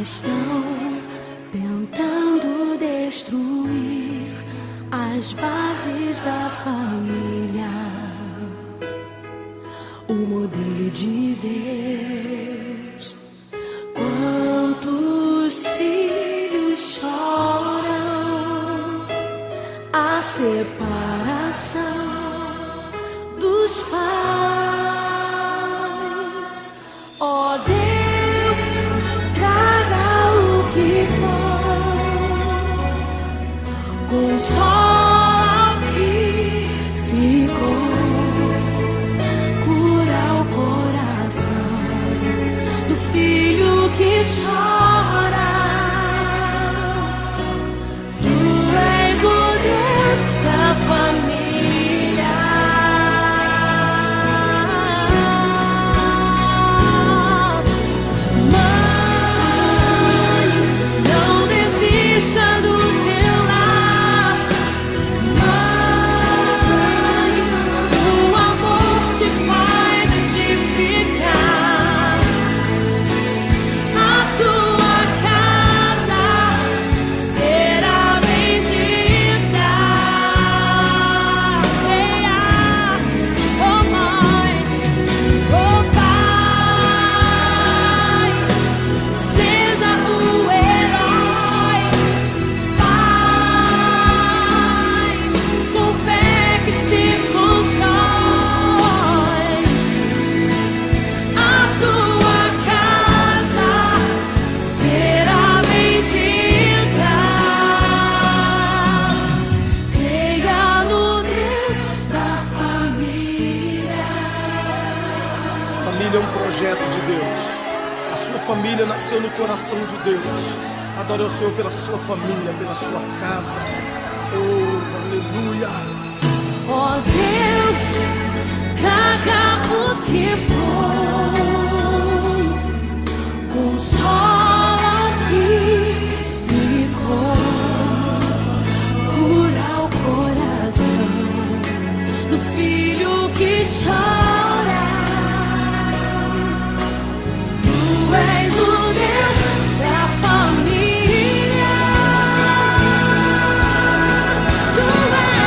Estão tentando destruir as bases da família, o modelo de Deus. Quantos filhos choram a separação dos pais? Ó Deus, consola o que ficou, cura o coração do filho que chora. Tu és o Deus da família. Mãe, não desista do teu lar. Família é um projeto de Deus. A sua família nasceu no coração de Deus. Adore ao Senhor pela sua família, pela sua casa. Oh, aleluia. Ó Deus, traga o que foi, consola o que ficou, cura o coração do filho que chora. Tu és o Deus da família. Tu és.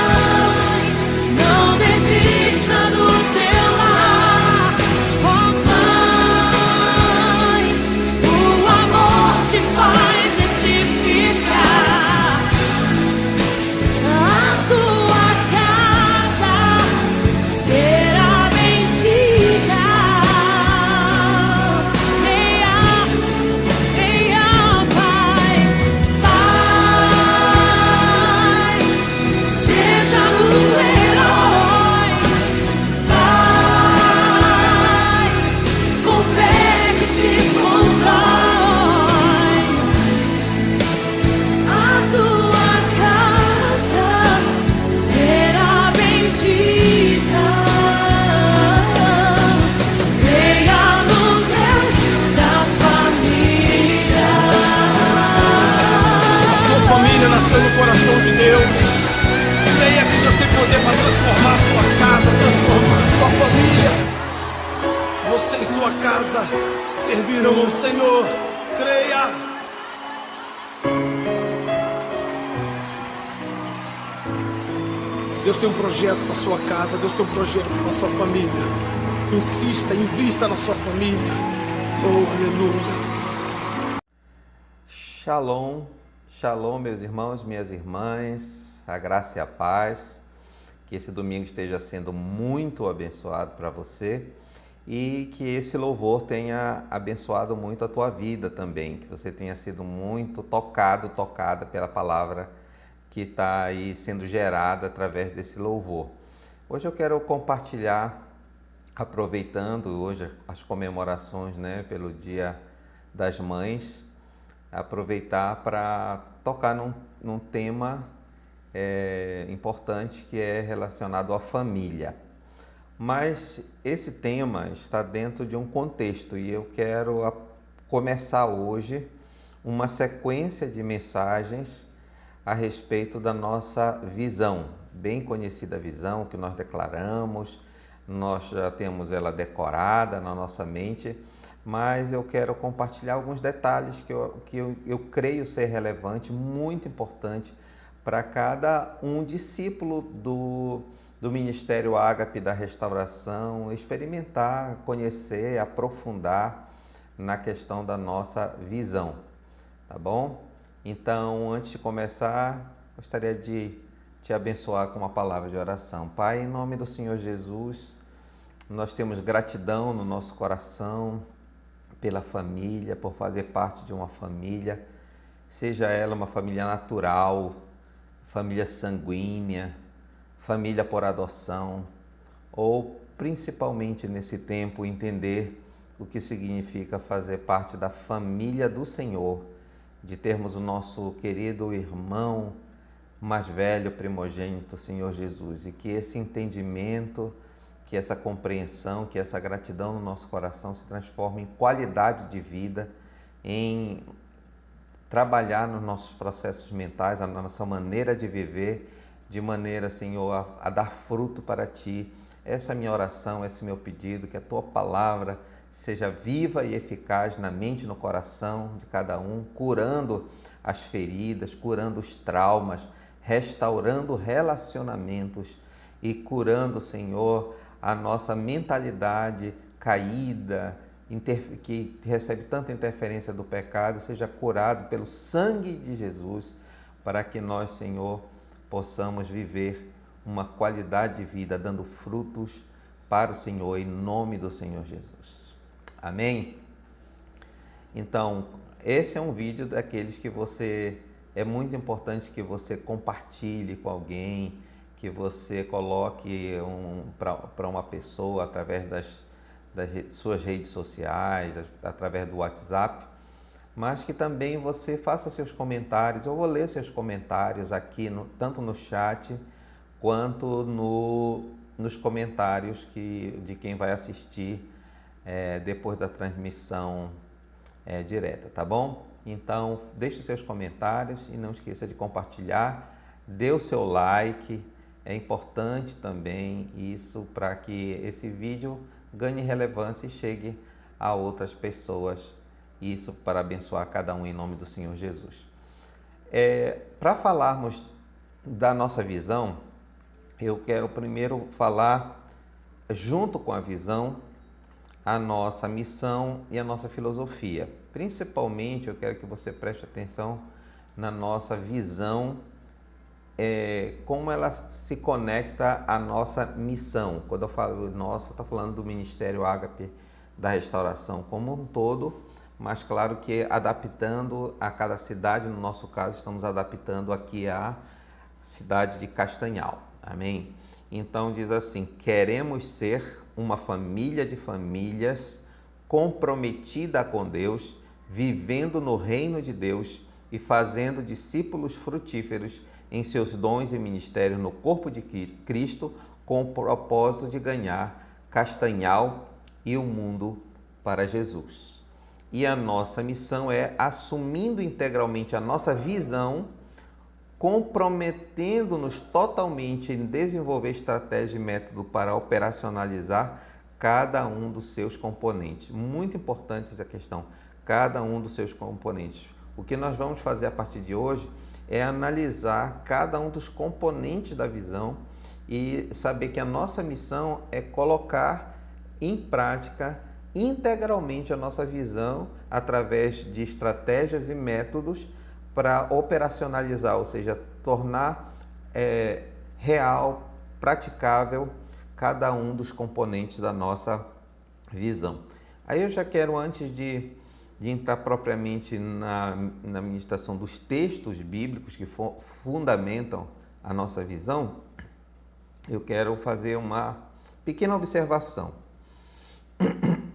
Mãe, não desista do teu lar. Oh, Pai, o amor te faz retificar. A tua casa será bendita. Venha, venha, Pai, Pai, seja o herói. Pai, com fé que se constrói. A tua casa será bendita. Creia no Deus da família. Sua família nasceu no coração de Deus. Creia que Deus tem poder para transformar a sua casa, transformar a sua família. Você e sua casa servirão ao Senhor. Creia. Deus tem um projeto para a sua casa. Deus tem um projeto para a sua família. Insista, invista na sua família. Oh, aleluia. Shalom, shalom, meus irmãos, minhas irmãs, a graça e a paz, que esse domingo esteja sendo muito abençoado para você e que esse louvor tenha abençoado muito a tua vida também, que você tenha sido muito tocada pela palavra que está aí sendo gerada através desse louvor. Hoje eu quero compartilhar, aproveitando hoje as comemorações, né, pelo Dia das Mães, aproveitar para tocar num tema importante que é relacionado à família. Mas esse tema está dentro de um contexto e eu quero começar hoje uma sequência de mensagens a respeito da nossa visão, bem conhecida visão que nós declaramos, nós já temos ela decorada na nossa mente, mas eu quero compartilhar alguns detalhes que eu creio ser relevante, muito importante para cada um discípulo do Ministério Ágape da Restauração, experimentar, conhecer, aprofundar na questão da nossa visão, tá bom? Então, antes de começar, gostaria de te abençoar com uma palavra de oração. Pai, em nome do Senhor Jesus, nós temos gratidão no nosso coração pela família, por fazer parte de uma família, seja ela uma família natural, família sanguínea, família por adoção, ou principalmente nesse tempo entender o que significa fazer parte da família do Senhor, de termos o nosso querido irmão mais velho, primogênito, Senhor Jesus, e que esse entendimento, que essa compreensão, que essa gratidão no nosso coração se transforme em qualidade de vida, em trabalhar nos nossos processos mentais, a nossa maneira de viver, de maneira, Senhor, a dar fruto para Ti. Essa é a minha oração, esse é o meu pedido, que a Tua palavra seja viva e eficaz na mente e no coração de cada um, curando as feridas, curando os traumas, restaurando relacionamentos e curando, Senhor, a nossa mentalidade caída, que recebe tanta interferência do pecado, seja curado pelo sangue de Jesus, para que nós, Senhor, possamos viver uma qualidade de vida, dando frutos para o Senhor, em nome do Senhor Jesus. Amém? Então, esse é um vídeo daqueles que é muito importante que você compartilhe com alguém, que você coloque para uma pessoa através das suas redes sociais, através do WhatsApp, mas que também você faça seus comentários. Eu vou ler seus comentários aqui, tanto no chat quanto nos comentários de quem vai assistir depois da transmissão direta, tá bom? Então, deixe seus comentários e não esqueça de compartilhar, dê o seu like, é importante também isso para que esse vídeo ganhe relevância e chegue a outras pessoas, isso para abençoar cada um em nome do Senhor Jesus. Para falarmos da nossa visão, eu quero primeiro falar, junto com a visão, a nossa missão e a nossa filosofia. Principalmente, eu quero que você preste atenção na nossa visão, como ela se conecta à nossa missão. Quando eu falo nossa, eu estou falando do Ministério Ágape da Restauração como um todo, mas claro que adaptando a cada cidade, no nosso caso, estamos adaptando aqui a cidade de Castanhal. Amém? Então diz assim: queremos ser uma família de famílias comprometida com Deus, vivendo no reino de Deus e fazendo discípulos frutíferos em seus dons e ministérios no corpo de Cristo, com o propósito de ganhar Castanhal e o mundo para Jesus. E a nossa missão é, assumindo integralmente a nossa visão, comprometendo-nos totalmente em desenvolver estratégia e método para operacionalizar cada um dos seus componentes. Muito importante essa questão, cada um dos seus componentes. O que nós vamos fazer a partir de hoje é analisar cada um dos componentes da visão e saber que a nossa missão é colocar em prática integralmente a nossa visão através de estratégias e métodos para operacionalizar, ou seja, tornar real, praticável cada um dos componentes da nossa visão. Aí eu já quero, antes de entrar propriamente na ministração dos textos bíblicos que fundamentam a nossa visão, eu quero fazer uma pequena observação.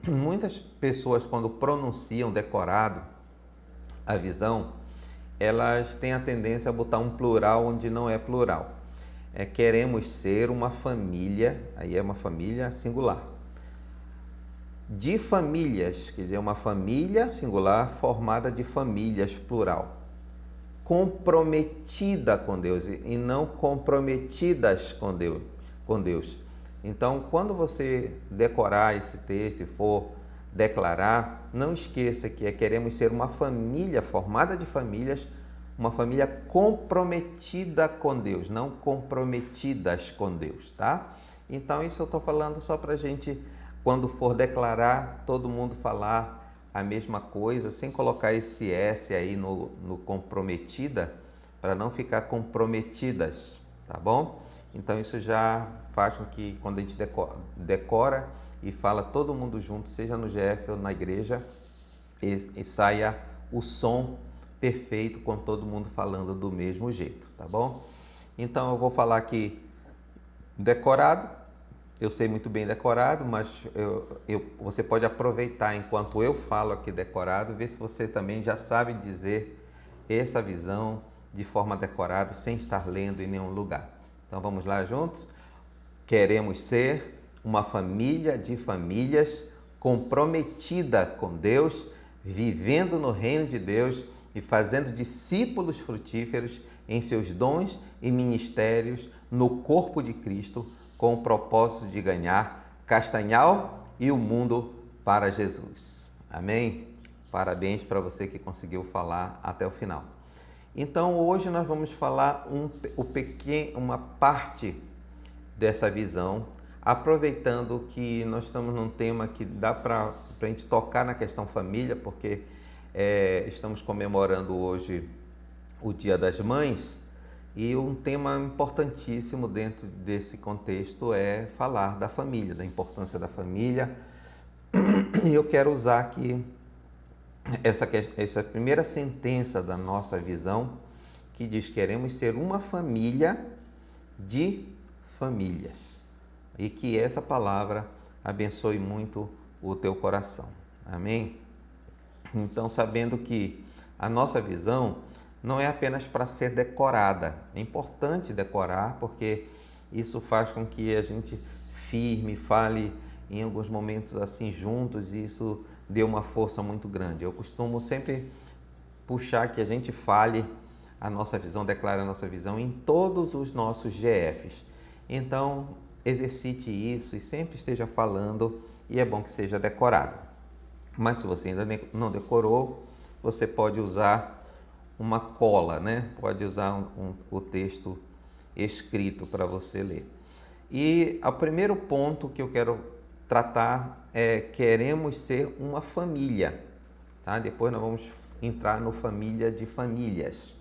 Muitas pessoas, quando pronunciam decorado a visão, elas têm a tendência a botar um plural onde não é plural. queremos ser uma família, aí é uma família singular. De famílias, quer dizer, uma família singular formada de famílias, plural. Comprometida com Deus e não comprometidas com Deus. Então, quando você decorar esse texto e for declarar, não esqueça que queremos ser uma família formada de famílias, uma família comprometida com Deus, não comprometidas com Deus, tá? Então, isso eu estou falando só para a gente, quando for declarar, todo mundo falar a mesma coisa, sem colocar esse S aí no comprometida, para não ficar comprometidas, tá bom? Então, isso já faz com que, quando a gente decora e fala todo mundo junto, seja no GF ou na igreja, e saia o som perfeito com todo mundo falando do mesmo jeito, tá bom? Então eu vou falar aqui decorado, eu sei muito bem decorado, mas você pode aproveitar enquanto eu falo aqui decorado, ver se você também já sabe dizer essa visão de forma decorada, sem estar lendo em nenhum lugar. Então vamos lá juntos? Queremos ser uma família de famílias comprometida com Deus, vivendo no reino de Deus e fazendo discípulos frutíferos em seus dons e ministérios no corpo de Cristo, com o propósito de ganhar Castanhal e o mundo para Jesus. Amém? Parabéns para você que conseguiu falar até o final. Então hoje nós vamos falar uma parte dessa visão, aproveitando que nós estamos num tema que dá para a gente tocar na questão família, porque estamos comemorando hoje o Dia das Mães, e um tema importantíssimo dentro desse contexto é falar da família, da importância da família. E eu quero usar aqui essa primeira sentença da nossa visão, que diz: queremos ser uma família de famílias. E que essa palavra abençoe muito o teu coração. Amém? Então, sabendo que a nossa visão não é apenas para ser decorada. É importante decorar, porque isso faz com que a gente firme, fale em alguns momentos assim juntos, e isso dê uma força muito grande. Eu costumo sempre puxar que a gente fale a nossa visão, declare a nossa visão em todos os nossos GFs. Então, exercite isso e sempre esteja falando, e é bom que seja decorado. Mas se você ainda não decorou, você pode usar uma cola, né? Pode usar o texto escrito para você ler. E o primeiro ponto que eu quero tratar é: queremos ser uma família, tá? Depois nós vamos entrar no família de famílias.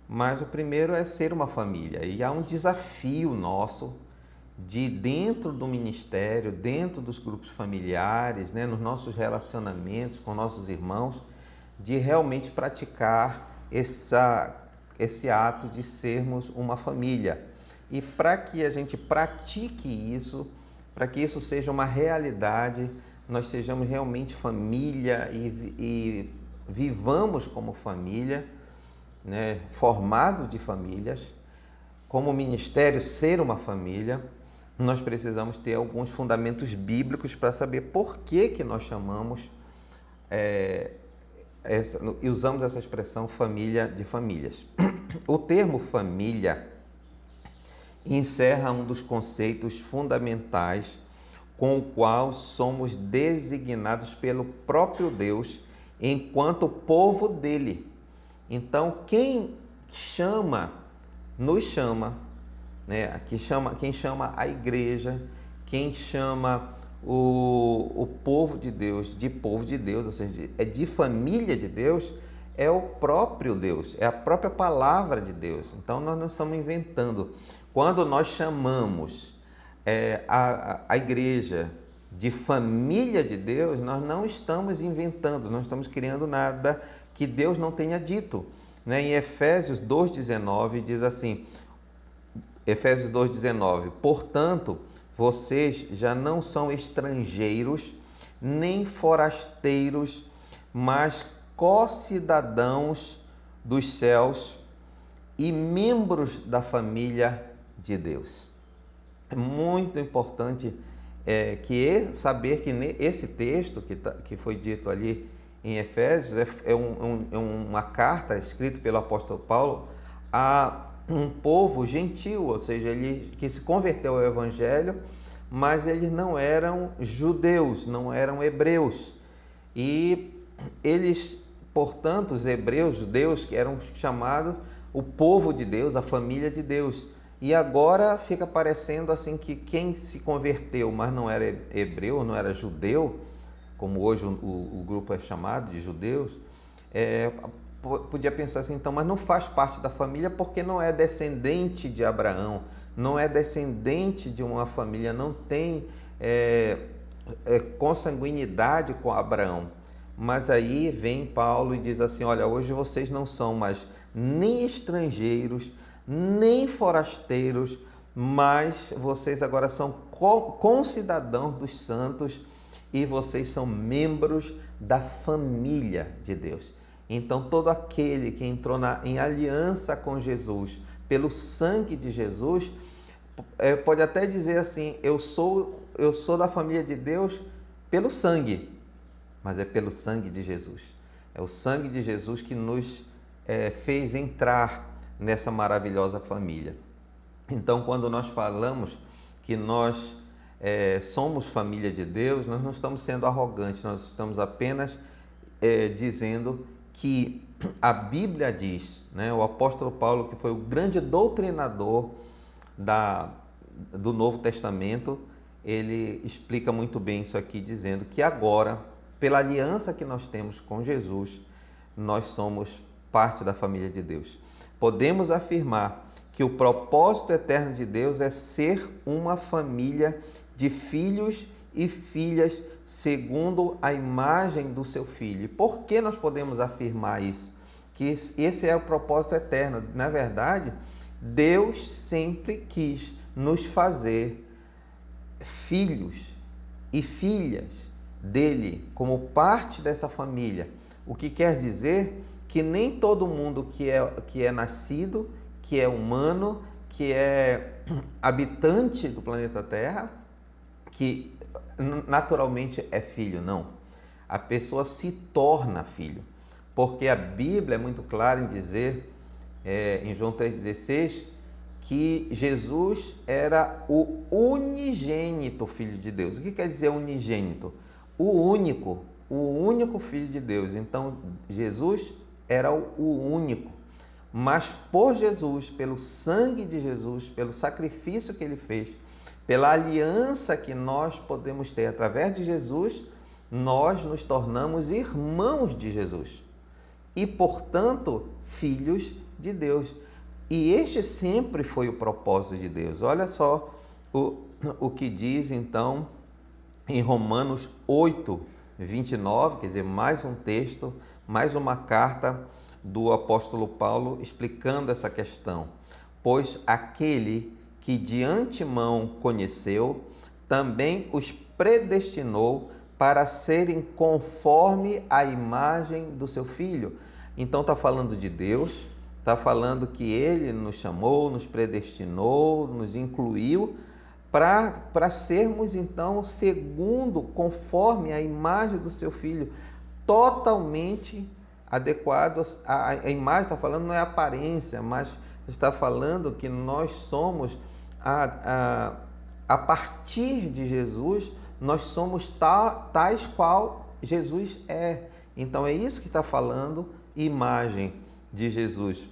Mas o primeiro é ser uma família, e há um desafio nosso de, dentro do ministério, dentro dos grupos familiares, né, nos nossos relacionamentos com nossos irmãos, de realmente praticar esse ato de sermos uma família. E para que a gente pratique isso, para que isso seja uma realidade, nós sejamos realmente família e vivamos como família, né, formado de famílias, como ministério ser uma família, nós precisamos ter alguns fundamentos bíblicos para saber por que nós chamamos e usamos essa expressão família de famílias. O termo família encerra um dos conceitos fundamentais com o qual somos designados pelo próprio Deus enquanto povo dele. Então, quem nos chama, né? Quem chama a igreja, quem chama o povo de Deus de povo de Deus, ou seja, é de família de Deus, é o próprio Deus, é a própria palavra de Deus. Então nós não estamos inventando. Quando nós chamamos a igreja de família de Deus, nós não estamos inventando, não estamos criando nada que Deus não tenha dito, né? Em Efésios 2,19 diz assim, Efésios 2,19: portanto, vocês já não são estrangeiros nem forasteiros, mas co-cidadãos dos céus e membros da família de Deus. É muito importante saber que esse texto que foi dito ali em Efésios é uma carta escrita pelo apóstolo Paulo a um povo gentil, ou seja, ele que se converteu ao evangelho, mas eles não eram judeus, não eram hebreus. E eles, portanto, os hebreus, judeus, que eram chamados o povo de Deus, a família de Deus. E agora fica parecendo assim que quem se converteu, mas não era hebreu, não era judeu, como hoje o grupo é chamado de judeus, podia pensar assim, então, mas não faz parte da família porque não é descendente de Abraão, não é descendente de uma família, não tem consanguinidade com Abraão. Mas aí vem Paulo e diz assim, olha, hoje vocês não são mais nem estrangeiros, nem forasteiros, mas vocês agora são concidadãos dos santos e vocês são membros da família de Deus. Então, todo aquele que entrou em aliança com Jesus, pelo sangue de Jesus, pode até dizer assim, eu sou da família de Deus pelo sangue, mas é pelo sangue de Jesus. É o sangue de Jesus que nos fez entrar nessa maravilhosa família. Então, quando nós falamos que nós somos família de Deus, nós não estamos sendo arrogantes, nós estamos apenas dizendo que a Bíblia diz, né, o apóstolo Paulo, que foi o grande doutrinador do Novo Testamento, ele explica muito bem isso aqui, dizendo que agora, pela aliança que nós temos com Jesus, nós somos parte da família de Deus. Podemos afirmar que o propósito eterno de Deus é ser uma família de filhos e filhas segundo a imagem do seu filho. Por que nós podemos afirmar isso? Que esse é o propósito eterno. Na verdade, Deus sempre quis nos fazer filhos e filhas dele, como parte dessa família. O que quer dizer que nem todo mundo que é nascido, que é humano, que é habitante do planeta Terra, que naturalmente é filho, não. A pessoa se torna filho, porque a Bíblia é muito clara em dizer, em João 3,16, que Jesus era o unigênito Filho de Deus. O que quer dizer unigênito? O único Filho de Deus. Então, Jesus era o único. Mas por Jesus, pelo sangue de Jesus, pelo sacrifício que ele fez, pela aliança que nós podemos ter através de Jesus, nós nos tornamos irmãos de Jesus e, portanto, filhos de Deus. E este sempre foi o propósito de Deus. Olha só o que diz, então, em Romanos 8, 29, quer dizer, mais um texto, mais uma carta do apóstolo Paulo explicando essa questão. Pois aquele que de antemão conheceu, também os predestinou para serem conforme a imagem do seu Filho. Então está falando de Deus, está falando que Ele nos chamou, nos predestinou, nos incluiu para sermos então segundo, conforme a imagem do seu Filho, totalmente adequados. A imagem está falando não é aparência, mas está falando que nós somos a partir de Jesus, nós somos tais qual Jesus é. Então é isso que está falando, imagem de Jesus.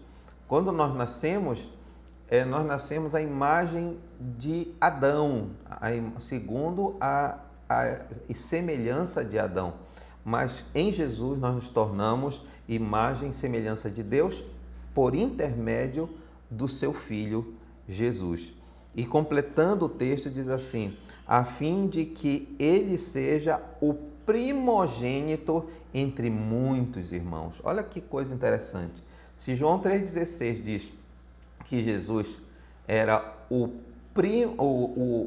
Quando nós nascemos à imagem de Adão, segundo a semelhança de Adão. Mas em Jesus nós nos tornamos imagem e semelhança de Deus por intermédio do seu Filho Jesus. E completando o texto diz assim, a fim de que ele seja o primogênito entre muitos irmãos. Olha que coisa interessante. Se João 3,16 diz que Jesus era o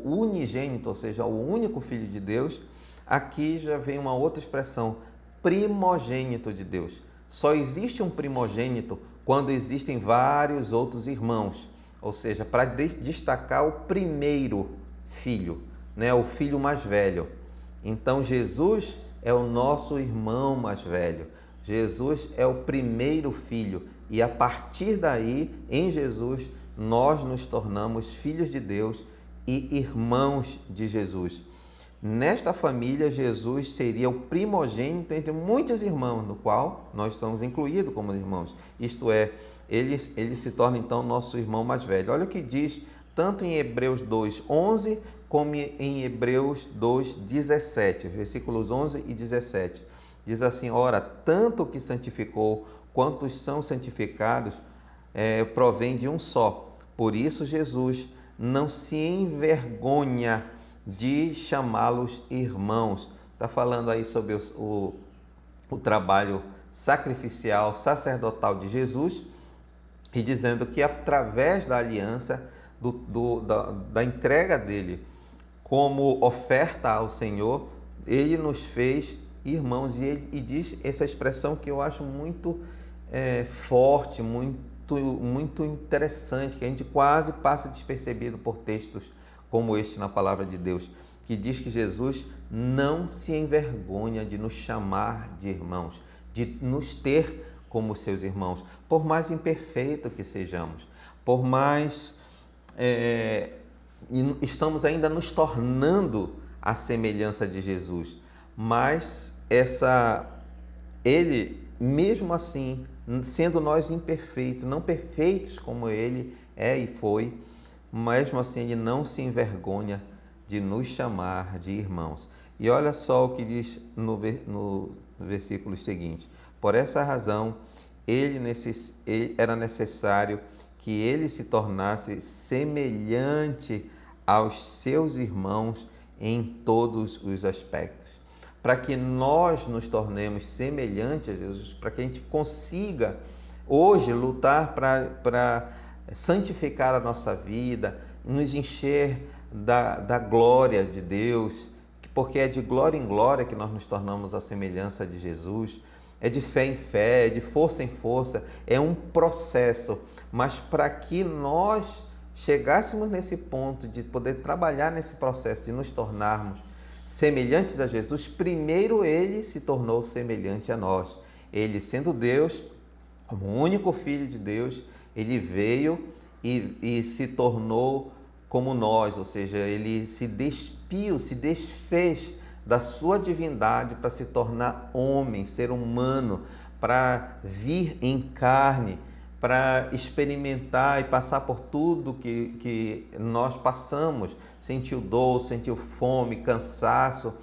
unigênito, ou seja, o único Filho de Deus, aqui já vem uma outra expressão, primogênito de Deus. Só existe um primogênito quando existem vários outros irmãos. ou seja, para destacar o primeiro filho, né? O filho mais velho. Então Jesus é o nosso irmão mais velho. Jesus é o primeiro filho e a partir daí, em Jesus, nós nos tornamos filhos de Deus e irmãos de Jesus. Nesta família, Jesus seria o primogênito entre muitos irmãos, no qual nós estamos incluídos como irmãos. Isto é, ele se torna então nosso irmão mais velho. Olha o que diz tanto em Hebreus 2:11 como em Hebreus 2:17, versículos 11 e 17. Diz assim: ora, tanto o que santificou quantos são santificados provém de um só. Por isso Jesus não se envergonha de chamá-los irmãos. Está falando aí sobre o trabalho sacrificial, sacerdotal de Jesus e dizendo que através da aliança, da entrega dele como oferta ao Senhor, ele nos fez irmãos. E diz essa expressão que eu acho muito forte, muito interessante, que a gente quase passa despercebido por textos como este na palavra de Deus, que diz que Jesus não se envergonha de nos chamar de irmãos, de nos ter como seus irmãos, por mais imperfeito que sejamos, por mais estamos ainda nos tornando a semelhança de Jesus, mas ele, mesmo assim, sendo nós imperfeitos, não perfeitos como ele é e foi, mesmo assim ele não se envergonha de nos chamar de irmãos. E olha só o que diz no versículo seguinte: por essa razão era necessário que ele se tornasse semelhante aos seus irmãos em todos os aspectos. Para que nós nos tornemos semelhantes a Jesus, para que a gente consiga hoje lutar para santificar a nossa vida, nos encher da glória de Deus, porque é de glória em glória que nós nos tornamos a semelhança de Jesus, é de fé em fé, é de força em força, é um processo, mas para que nós chegássemos nesse ponto de poder trabalhar nesse processo, de nos tornarmos semelhantes a Jesus, primeiro ele se tornou semelhante a nós. Ele, sendo Deus, como o único Filho de Deus, ele veio e se tornou como nós, ou seja, ele se despiu, se desfez da sua divindade para se tornar homem, ser humano, para vir em carne, para experimentar e passar por tudo que nós passamos, sentiu dor, sentiu fome, cansaço,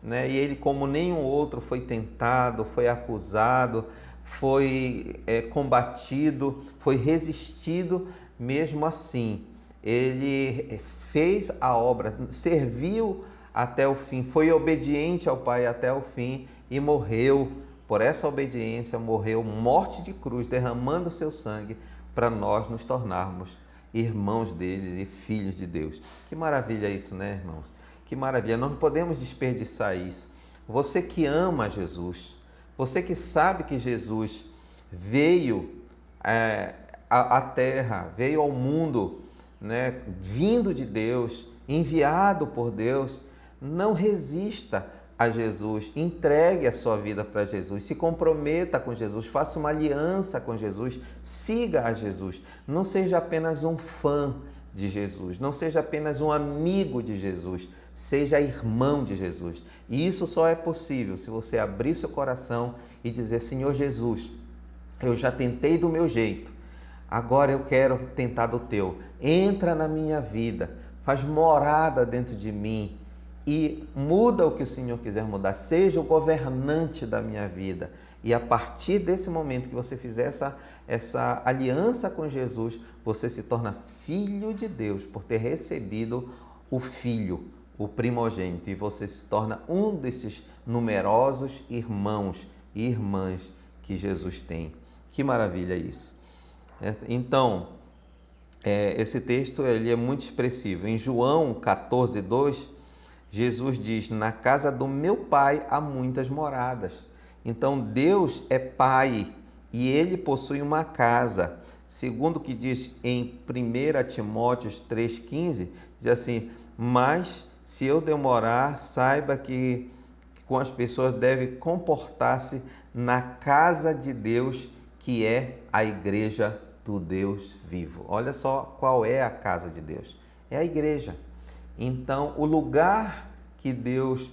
né? E ele, como nenhum outro, foi tentado, foi acusado, foi combatido, foi resistido. Mesmo assim, ele fez a obra, serviu até o fim, foi obediente ao Pai até o fim e morreu. Por essa obediência, morreu morte de cruz, derramando o seu sangue para nós nos tornarmos irmãos dele e filhos de Deus. Que maravilha isso, né, irmãos? Que maravilha, nós não podemos desperdiçar isso. Você que ama Jesus, você que sabe que Jesus veio à terra, veio ao mundo, né, vindo de Deus, enviado por Deus, não resista a Jesus, entregue a sua vida para Jesus, se comprometa com Jesus, faça uma aliança com Jesus, siga a Jesus, não seja apenas um fã de Jesus, não seja apenas um amigo de Jesus, seja irmão de Jesus. E isso só é possível se você abrir seu coração e dizer: Senhor Jesus, eu já tentei do meu jeito, agora eu quero tentar do teu. Entra na minha vida, faz morada dentro de mim e muda o que o Senhor quiser mudar. Seja o governante da minha vida. E a partir desse momento que você fizer essa aliança com Jesus, você se torna filho de Deus por ter recebido o Filho, o primogênito. E você se torna um desses numerosos irmãos e irmãs que Jesus tem. Que maravilha isso! Então, esse texto ele é muito expressivo. Em João 14:2, Jesus diz: na casa do meu Pai há muitas moradas. Então Deus é Pai e Ele possui uma casa. segundo o que diz em 1 Timóteo 3,15, diz assim: mas se eu demorar, saiba que com as pessoas deve comportar-se na casa de Deus, que é a igreja do Deus vivo. Olha só qual é a casa de Deus. É a igreja. Então, o lugar que Deus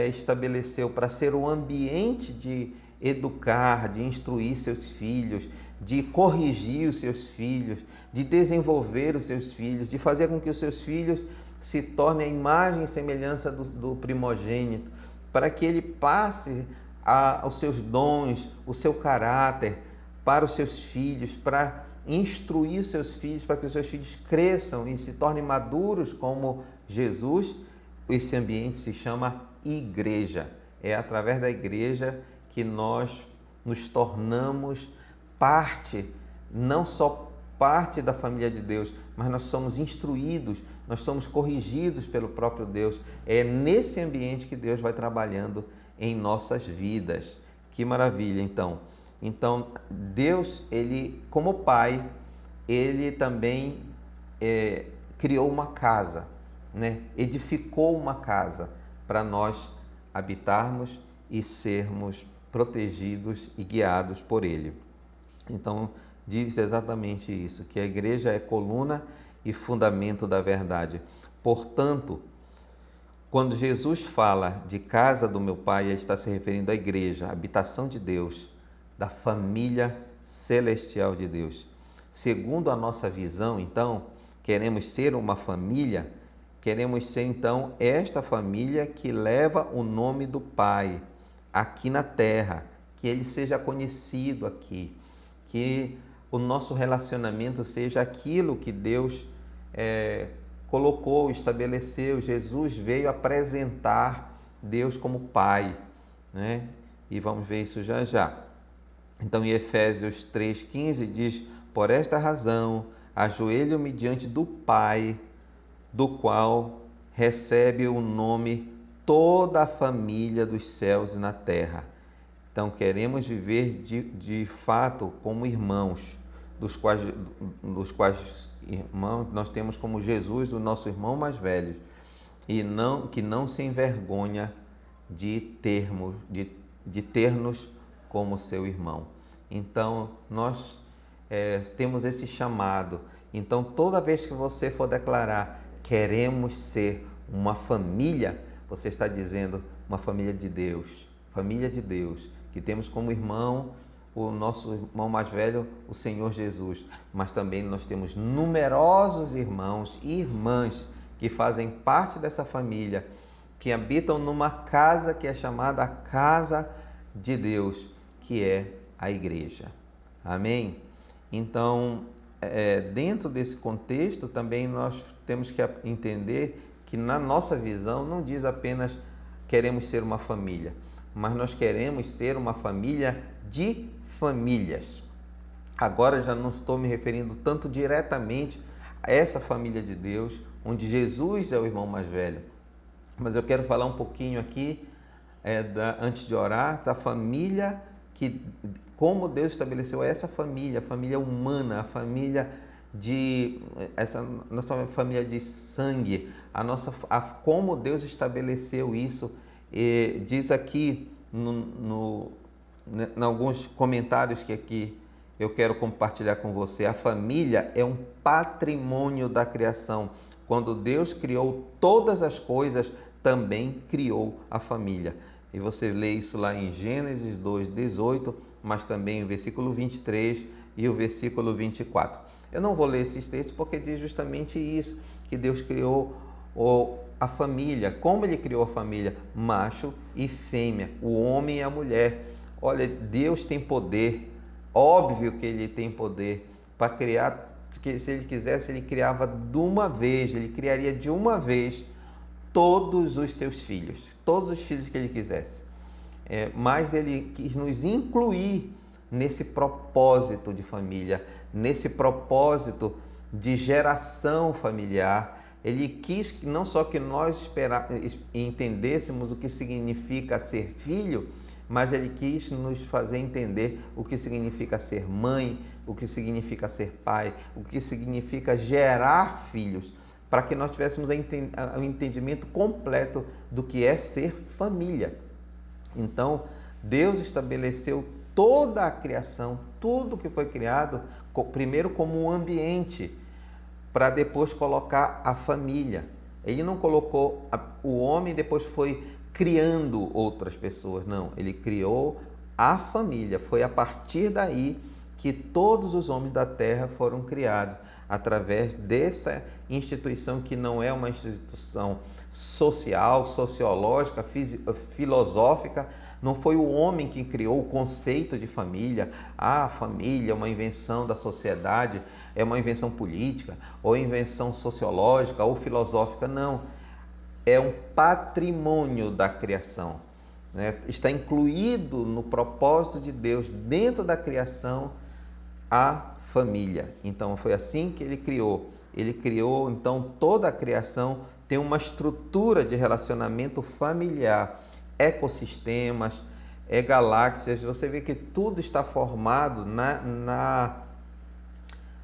estabeleceu para ser o ambiente de educar, de instruir seus filhos, de corrigir os seus filhos, de desenvolver os seus filhos, de fazer com que os seus filhos se tornem a imagem e semelhança do primogênito, para que ele passe os seus dons, o seu caráter para os seus filhos, para instruir os seus filhos, para que os seus filhos cresçam e se tornem maduros como Jesus. Esse ambiente se chama igreja. É através da igreja que nós nos tornamos parte, não só parte da família de Deus, mas nós somos instruídos, nós somos corrigidos pelo próprio Deus. É nesse ambiente que Deus vai trabalhando em nossas vidas. Que maravilha, então. Então, Deus, ele, como Pai, ele também criou uma casa, né? Edificou uma casa para nós habitarmos e sermos protegidos e guiados por Ele. Então, diz exatamente isso, que a igreja é coluna e fundamento da verdade. Portanto, quando Jesus fala de casa do meu Pai, ele está se referindo à igreja, a habitação de Deus, da família celestial de Deus. Segundo a nossa visão, então, queremos ser uma família, queremos ser, então, esta família que leva o nome do Pai aqui na terra, que ele seja conhecido aqui, que o nosso relacionamento seja aquilo que Deus colocou, estabeleceu. Jesus veio apresentar Deus como Pai, né? E vamos ver isso já já. Então, em Efésios 3,15 diz: por esta razão, ajoelho-me diante do Pai, do qual recebe o nome toda a família dos céus e na terra. Então, queremos viver de fato como irmãos, dos quais irmãos nós temos como Jesus, o nosso irmão mais velho, e que não se envergonha de ter-nos como seu irmão. Então, nós temos esse chamado. Então, toda vez que você for declarar queremos ser uma família, você está dizendo uma família de Deus, que temos como irmão o nosso irmão mais velho, o Senhor Jesus, mas também nós temos numerosos irmãos e irmãs que fazem parte dessa família, que habitam numa casa que é chamada a casa de Deus, que é a igreja. Amém? Então, dentro desse contexto, também nós temos que entender que na nossa visão não diz apenas queremos ser uma família, mas nós queremos ser uma família de famílias. Agora já não estou me referindo tanto diretamente a essa família de Deus, onde Jesus é o irmão mais velho, mas eu quero falar um pouquinho aqui, antes de orar, da família como Deus estabeleceu essa família, a família humana, a família essa nossa família de sangue, como Deus estabeleceu isso. Diz aqui em alguns comentários que aqui eu quero compartilhar com você: a família é um patrimônio da criação. Quando Deus criou todas as coisas, também criou a família. E você lê isso lá em Gênesis 2:18, mas também o versículo 23 e o versículo 24. Eu não vou ler esses textos porque diz justamente isso, que Deus criou a família. Como ele criou a família? Macho e fêmea, o homem e a mulher. Olha, Deus tem poder, óbvio que ele tem poder para criar, que se ele quisesse, ele criava de uma vez, ele criaria de uma vez todos os seus filhos, todos os filhos que ele quisesse. Mas ele quis nos incluir nesse propósito de família, nesse propósito de geração familiar. Ele quis não só que nós entendêssemos o que significa ser filho, mas ele quis nos fazer entender o que significa ser mãe, o que significa ser pai, o que significa gerar filhos, para que nós tivéssemos o entendimento completo do que é ser família. Então, Deus estabeleceu toda a criação, tudo que foi criado, primeiro como um ambiente, para depois colocar a família. Ele não colocou o homem e depois foi criando outras pessoas, não. Ele criou a família. Foi a partir daí que todos os homens da terra foram criados, através dessa instituição que não é uma instituição social, sociológica, filosófica. Não foi o homem que criou o conceito de família. A família é uma invenção da sociedade, é uma invenção política, ou invenção sociológica ou filosófica. Não. É um patrimônio da criação, né? Está incluído no propósito de Deus, dentro da criação, a família. Então, foi assim que ele criou. Ele criou, então, toda a criação tem uma estrutura de relacionamento familiar, ecossistemas, galáxias. Você vê que tudo está formado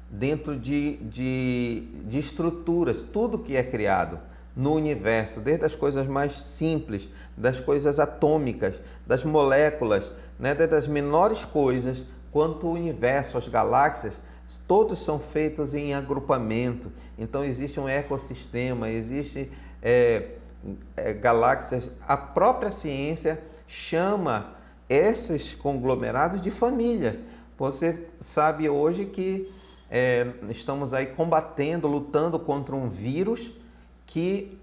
dentro de estruturas, tudo que é criado no universo, desde as coisas mais simples, das coisas atômicas, das moléculas, né, desde as menores coisas, quanto o universo, as galáxias, todos são feitos em agrupamento. Então existe um ecossistema, existe galáxias. A própria ciência chama esses conglomerados de família. Você sabe hoje que estamos aí combatendo, lutando contra um vírus que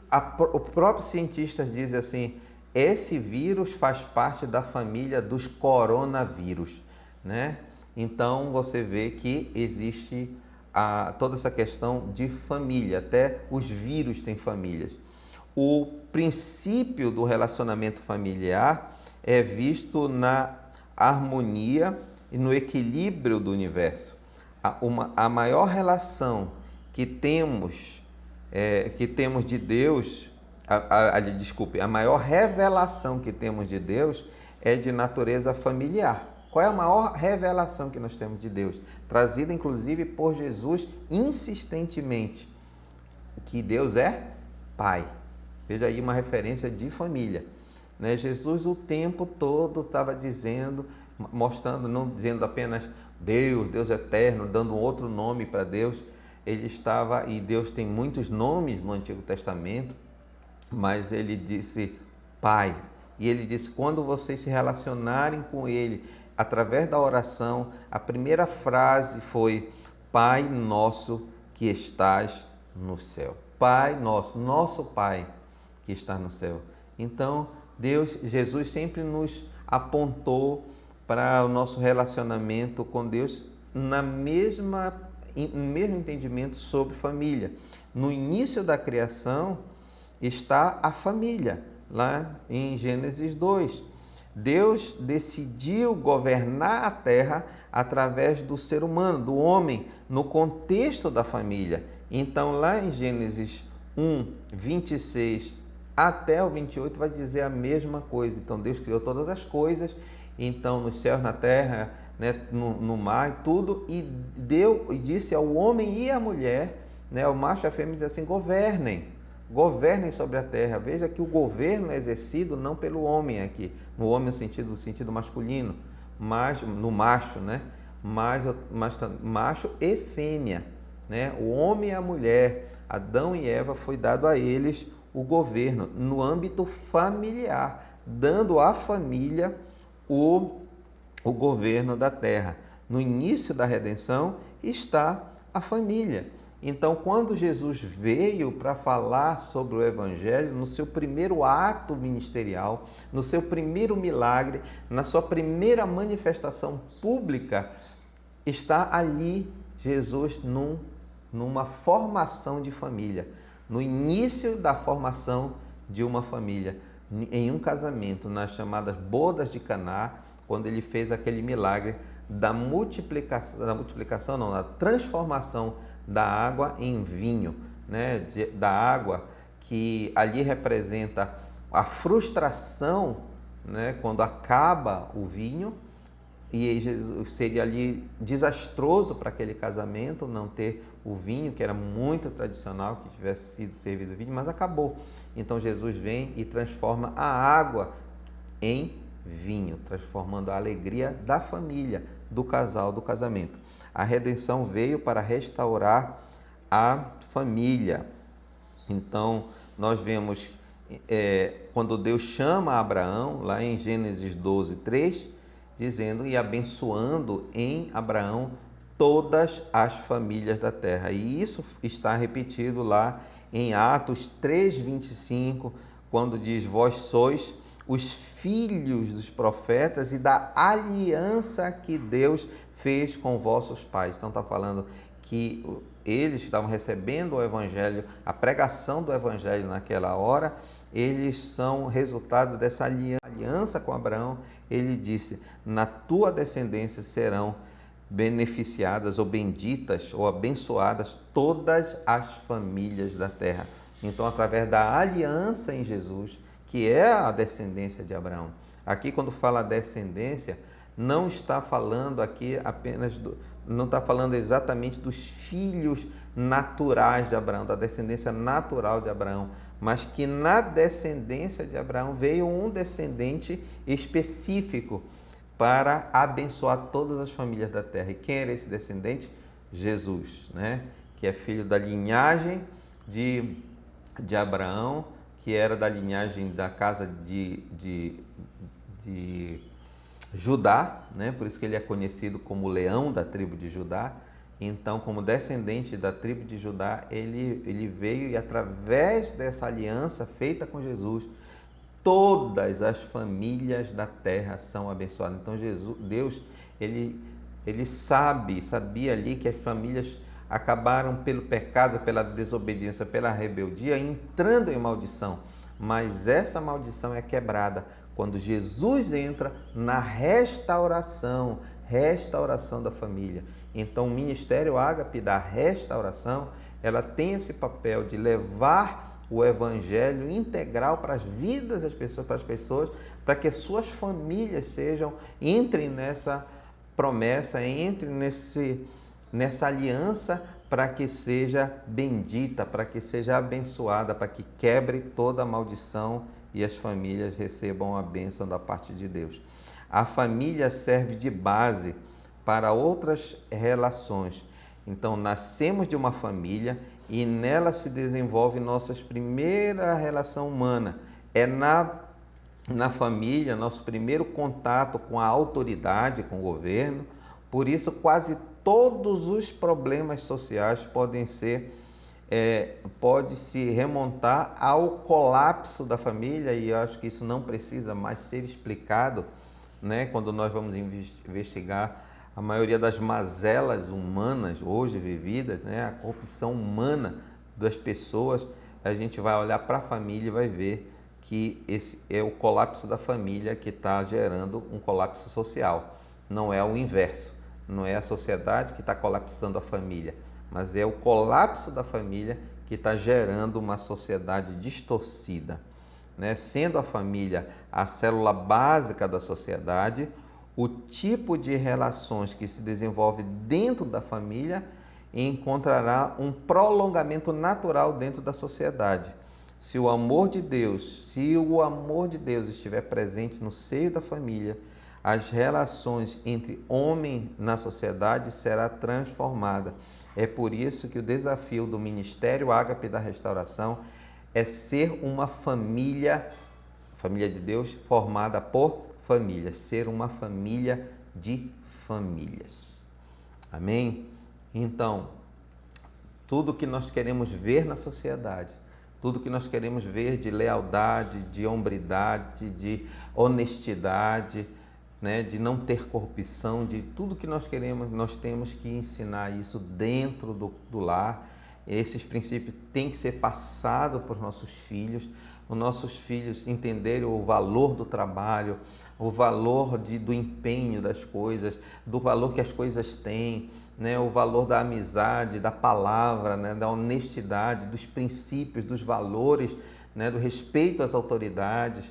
o próprio cientista diz assim: esse vírus faz parte da família dos coronavírus, né? Então você vê que existe toda essa questão de família, até os vírus têm famílias. O princípio do relacionamento familiar é visto na harmonia e no equilíbrio do universo. A maior relação que temos de Deus, a maior revelação que temos de Deus é de natureza familiar. Qual é a maior revelação que nós temos de Deus? Trazida inclusive por Jesus insistentemente. Que Deus é Pai. Veja aí uma referência de família, né? Jesus o tempo todo estava dizendo, mostrando, não dizendo apenas Deus eterno, dando um outro nome para Deus. Ele estava, e Deus tem muitos nomes no Antigo Testamento, mas ele disse Pai. E ele disse: quando vocês se relacionarem com Ele através da oração, a primeira frase foi: Pai nosso que estás no céu. Pai nosso, nosso Pai que está no céu. Então, Jesus sempre nos apontou para o nosso relacionamento com Deus no mesmo entendimento sobre família. No início da criação está a família, lá em Gênesis 2. Deus decidiu governar a terra através do ser humano, do homem, no contexto da família. Então, lá em Gênesis 1, 26 até o 28, vai dizer a mesma coisa. Então, Deus criou todas as coisas, então, nos céus, na terra, né, no mar, tudo, e disse ao homem e à mulher, né, o macho e a fêmea, diz assim: governem sobre a terra. Veja que o governo é exercido não pelo homem aqui, no homem no sentido masculino, mas no macho, né? Mas macho e fêmea, né? O homem e a mulher, Adão e Eva, foi dado a eles o governo no âmbito familiar, dando à família o governo da terra. No início da redenção está a família. Então, quando Jesus veio para falar sobre o Evangelho, no seu primeiro ato ministerial, no seu primeiro milagre, na sua primeira manifestação pública, está ali Jesus numa formação de família, no início da formação de uma família, em um casamento, nas chamadas bodas de Caná, quando ele fez aquele milagre da transformação da água em vinho, né? Da água que ali representa a frustração, né? Quando acaba o vinho, e Jesus, seria ali desastroso para aquele casamento não ter o vinho, que era muito tradicional que tivesse sido servido vinho, mas acabou. Então Jesus vem e transforma a água em vinho, transformando a alegria da família, do casal, do casamento. A redenção veio para restaurar a família. Então, nós vemos quando Deus chama Abraão, lá em Gênesis 12, 3, dizendo e abençoando em Abraão todas as famílias da terra. E isso está repetido lá em Atos 3, 25, quando diz: vós sois os filhos dos profetas e da aliança que Deus fez com vossos pais. Então está falando que eles estavam recebendo o evangelho, a pregação do evangelho naquela hora, eles são resultado dessa aliança com Abraão. Ele disse: na tua descendência serão beneficiadas ou benditas ou abençoadas todas as famílias da terra. Então, através da aliança em Jesus, que é a descendência de Abraão. Aqui, quando fala descendência, não está falando aqui apenas não está falando exatamente dos filhos naturais de Abraão, da descendência natural de Abraão, mas que na descendência de Abraão veio um descendente específico para abençoar todas as famílias da terra. E quem era esse descendente? Jesus, né? Que é filho da linhagem de Abraão, que era da linhagem da casa de Judá, né? Por isso que ele é conhecido como o leão da tribo de Judá. Então, como descendente da tribo de Judá, ele veio, e através dessa aliança feita com Jesus, todas as famílias da terra são abençoadas. Então, Deus, ele sabia ali que as famílias acabaram pelo pecado, pela desobediência, pela rebeldia, entrando em maldição. Mas essa maldição é quebrada quando Jesus entra na restauração da família. Então, o ministério Ágape da restauração, ela tem esse papel de levar o evangelho integral para as vidas das pessoas, para que suas famílias entrem nessa promessa, entrem nessa aliança, para que seja bendita, para que seja abençoada, para que quebre toda a maldição e as famílias recebam a bênção da parte de Deus. A família serve de base para outras relações. Então, nascemos de uma família e nela se desenvolve nossa primeira relação humana. É na família nosso primeiro contato com a autoridade, com o governo. Por isso, quase todos os problemas sociais pode se remontar ao colapso da família, e eu acho que isso não precisa mais ser explicado, né? Quando nós vamos investigar a maioria das mazelas humanas hoje vividas, né? A corrupção humana das pessoas, a gente vai olhar para a família e vai ver que esse é o colapso da família que está gerando um colapso social. Não é o inverso, não é a sociedade que está colapsando a família, mas é o colapso da família que está gerando uma sociedade distorcida, né? Sendo a família a célula básica da sociedade, o tipo de relações que se desenvolve dentro da família encontrará um prolongamento natural dentro da sociedade. Se o amor de Deus estiver presente no seio da família, as relações entre homem na sociedade será transformada. É por isso que o desafio do Ministério Ágape da Restauração é ser uma família de Deus formada por famílias, ser uma família de famílias. Amém? Então, tudo que nós queremos ver na sociedade, tudo que nós queremos ver de lealdade, de hombridade, de honestidade, né, de não ter corrupção, de tudo que nós queremos, nós temos que ensinar isso dentro do lar. Esses princípios têm que ser passados para os nossos filhos entenderem o valor do trabalho, o valor do empenho das coisas, do valor que as coisas têm, né, o valor da amizade, da palavra, né, da honestidade, dos princípios, dos valores, né, do respeito às autoridades.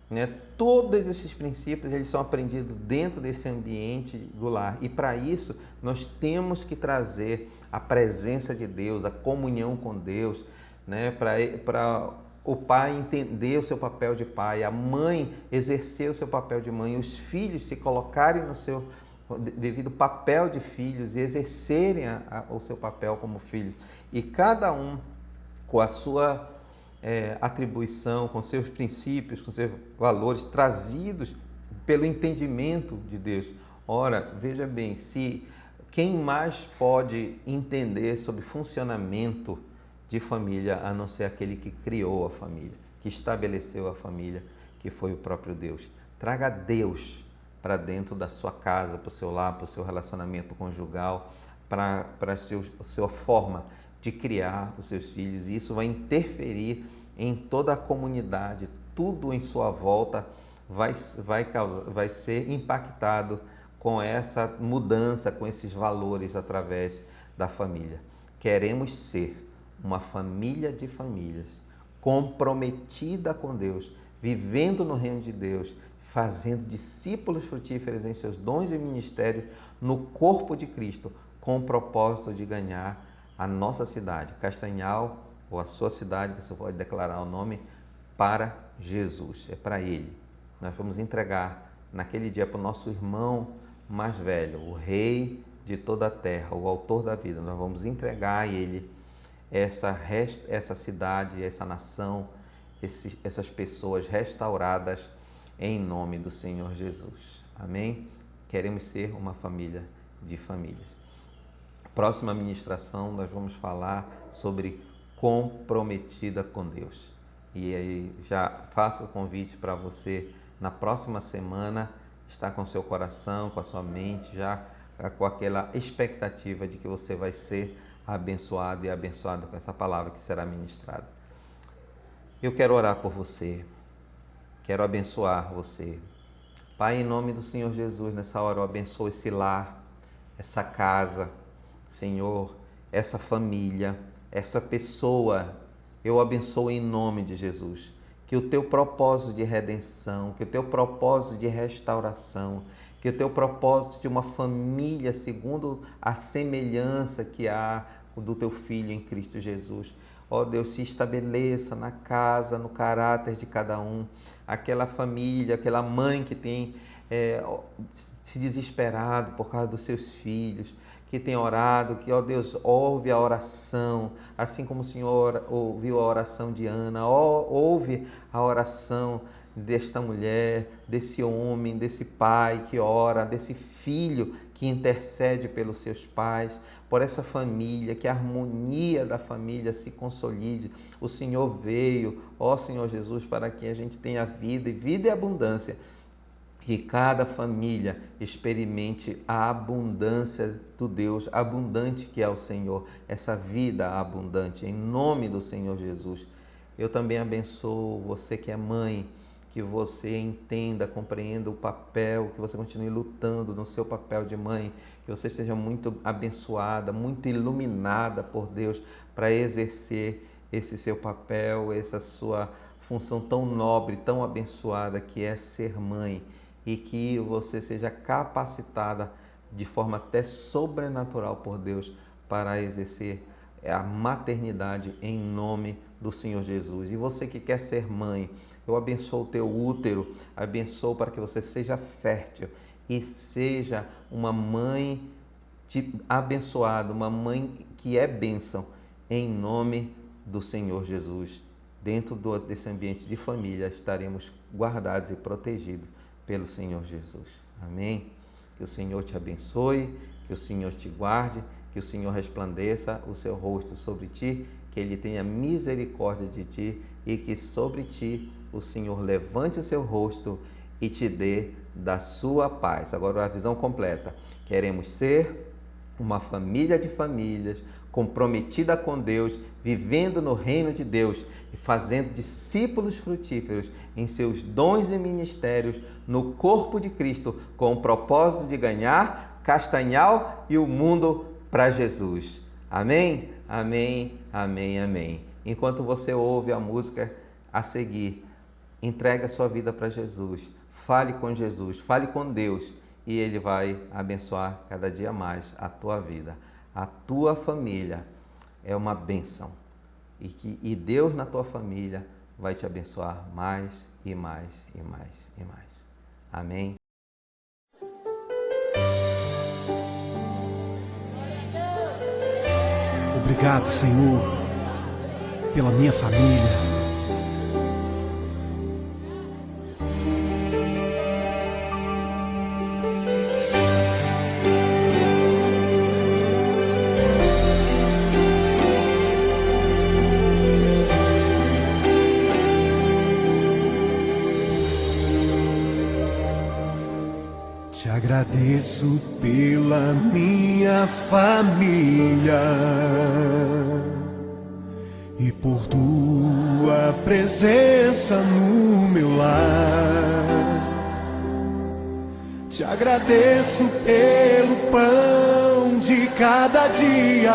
né? Todos esses princípios eles são aprendidos dentro desse ambiente do lar. E para isso nós temos que trazer a presença de Deus, a comunhão com Deus, né? Para o pai entender o seu papel de pai, a mãe exercer o seu papel de mãe, os filhos se colocarem no seu devido papel de filhos e exercerem o seu papel como filhos. E cada um com a sua atribuição, com seus princípios, com seus valores trazidos pelo entendimento de Deus. Ora, veja bem, se quem mais pode entender sobre funcionamento de família, a não ser aquele que criou a família, que estabeleceu a família, que foi o próprio Deus. Traga Deus para dentro da sua casa, para o seu lar, para o seu relacionamento conjugal, para a sua forma de criar os seus filhos. E isso vai interferir em toda a comunidade, tudo em sua volta vai ser impactado com essa mudança, com esses valores através da família. Queremos ser uma família de famílias, comprometida com Deus, vivendo no reino de Deus, fazendo discípulos frutíferos em seus dons e ministérios no corpo de Cristo, com o propósito de ganhar a nossa cidade, Castanhal, ou a sua cidade, você pode declarar o nome, para Jesus, é para Ele. Nós vamos entregar naquele dia para o nosso irmão mais velho, o Rei de toda a terra, o Autor da vida. Nós vamos entregar a Ele essa cidade, essa nação, essas pessoas restauradas em nome do Senhor Jesus. Amém? Queremos ser uma família de famílias. Próxima ministração nós vamos falar sobre comprometida com Deus. E aí já faço o convite para você na próxima semana estar com seu coração, com a sua mente, já com aquela expectativa de que você vai ser abençoado e abençoado com essa palavra que será ministrada. Eu quero orar por você, quero abençoar você. Pai, em nome do Senhor Jesus, nessa hora eu abençoo esse lar, essa casa, Senhor, essa família, essa pessoa, eu abençoo em nome de Jesus. Que o teu propósito de redenção, que o teu propósito de restauração, que o teu propósito de uma família segundo a semelhança que há do teu Filho em Cristo Jesus, ó Deus, se estabeleça na casa, no caráter de cada um, aquela família, aquela mãe que tem se desesperado por causa dos seus filhos, que tem orado, que, ó Deus, ouve a oração, assim como o Senhor ouviu a oração de Ana, ouve a oração desta mulher, desse homem, desse pai que ora, desse filho que intercede pelos seus pais, por essa família, que a harmonia da família se consolide. O Senhor veio, ó Senhor Jesus, para que a gente tenha vida e vida e abundância. Que cada família experimente a abundância do Deus abundante que é o Senhor, essa vida abundante, em nome do Senhor Jesus. Eu também abençoo você que é mãe, que você entenda, compreenda o papel, que você continue lutando no seu papel de mãe, que você esteja muito abençoada, muito iluminada por Deus para exercer esse seu papel, essa sua função tão nobre, tão abençoada que é ser mãe. E que você seja capacitada de forma até sobrenatural por Deus para exercer a maternidade em nome do Senhor Jesus. E você que quer ser mãe, eu abençoo o teu útero, abençoo para que você seja fértil e seja uma mãe abençoada, uma mãe que é bênção em nome do Senhor Jesus. Dentro desse ambiente de família estaremos guardados e protegidos pelo Senhor Jesus. Amém? Que o Senhor te abençoe, que o Senhor te guarde, que o Senhor resplandeça o seu rosto sobre ti, que Ele tenha misericórdia de ti e que sobre ti o Senhor levante o seu rosto e te dê da sua paz. Agora a visão completa. Queremos ser uma família de famílias, comprometida com Deus, vivendo no reino de Deus e fazendo discípulos frutíferos em seus dons e ministérios no corpo de Cristo, com o propósito de ganhar Castanhal e o mundo para Jesus. Amém? Amém, amém, amém. Enquanto você ouve a música a seguir, entregue a sua vida para Jesus, fale com Jesus, fale com Deus e Ele vai abençoar cada dia mais a tua vida. A tua família é uma bênção e Deus na tua família vai te abençoar mais e mais e mais e mais. Amém? Obrigado, Senhor, pela minha família. Te agradeço pela minha família e por tua presença no meu lar. Te agradeço pelo pão de cada dia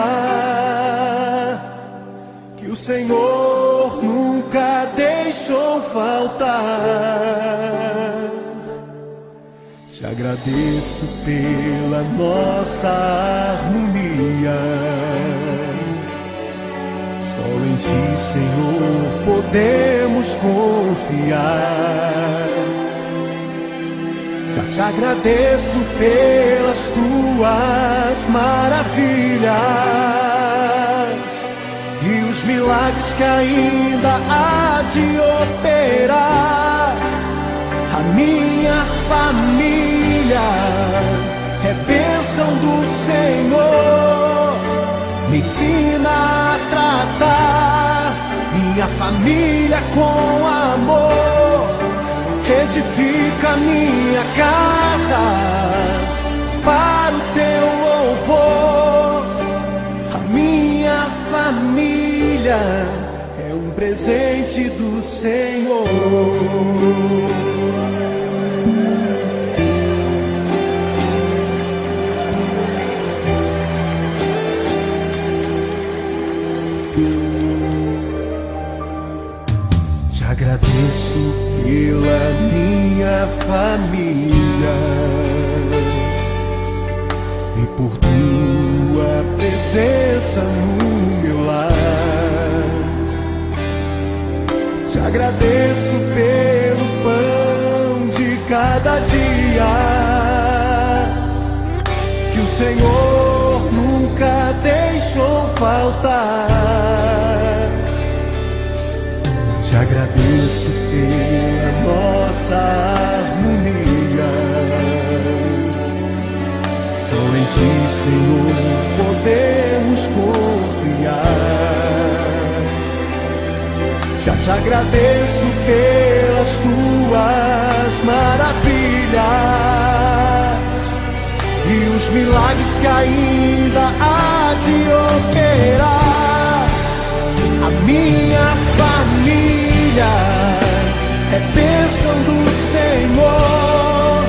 que o Senhor nunca deixou faltar. Te agradeço pela nossa harmonia. Só em Ti, Senhor, podemos confiar. Já te agradeço pelas Tuas maravilhas e os milagres que ainda há de operar. A minha família é bênção do Senhor. Me ensina a tratar minha família com amor. Edifica minha casa para o Teu louvor. A minha família é um presente do Senhor. Te agradeço pela minha família e por Tua presença no meu lar. Te agradeço pelo pão de cada dia que o Senhor nunca deixou faltar. Te agradeço pela nossa harmonia. Só em Ti, Senhor, podemos confiar. Já te agradeço pelas Tuas maravilhas e os milagres que ainda há de operar. A minha família é bênção do Senhor.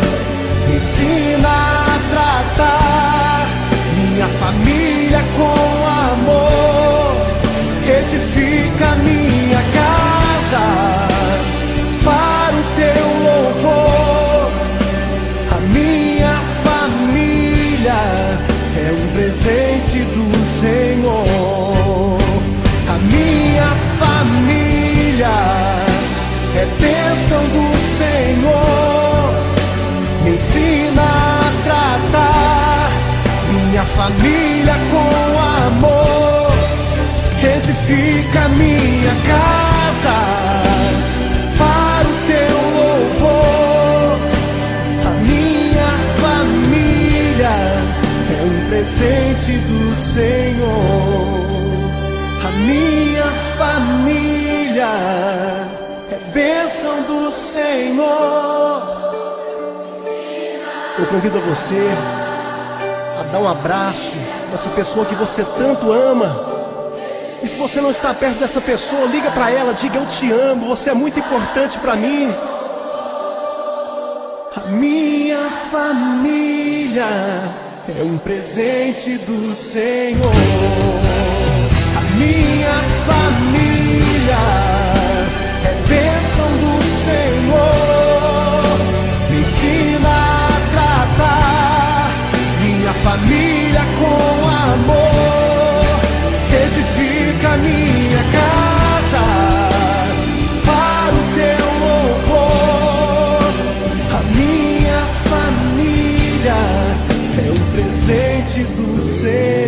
Me ensina a tratar minha família com amor. Edifica minha casa para o Teu louvor. A minha família é um presente do Senhor. A minha família é bênção do Senhor. Me ensina a tratar minha família com amor. Edifica minha casa para o Teu louvor. A minha família é um presente do Senhor. A minha família é bênção do Senhor. Eu convido você a dar um abraço nessa pessoa que você tanto ama. E se você não está perto dessa pessoa, liga para ela, diga: eu te amo, você é muito importante para mim. A minha família é um presente do Senhor. A minha família é bênção do Senhor. do céu.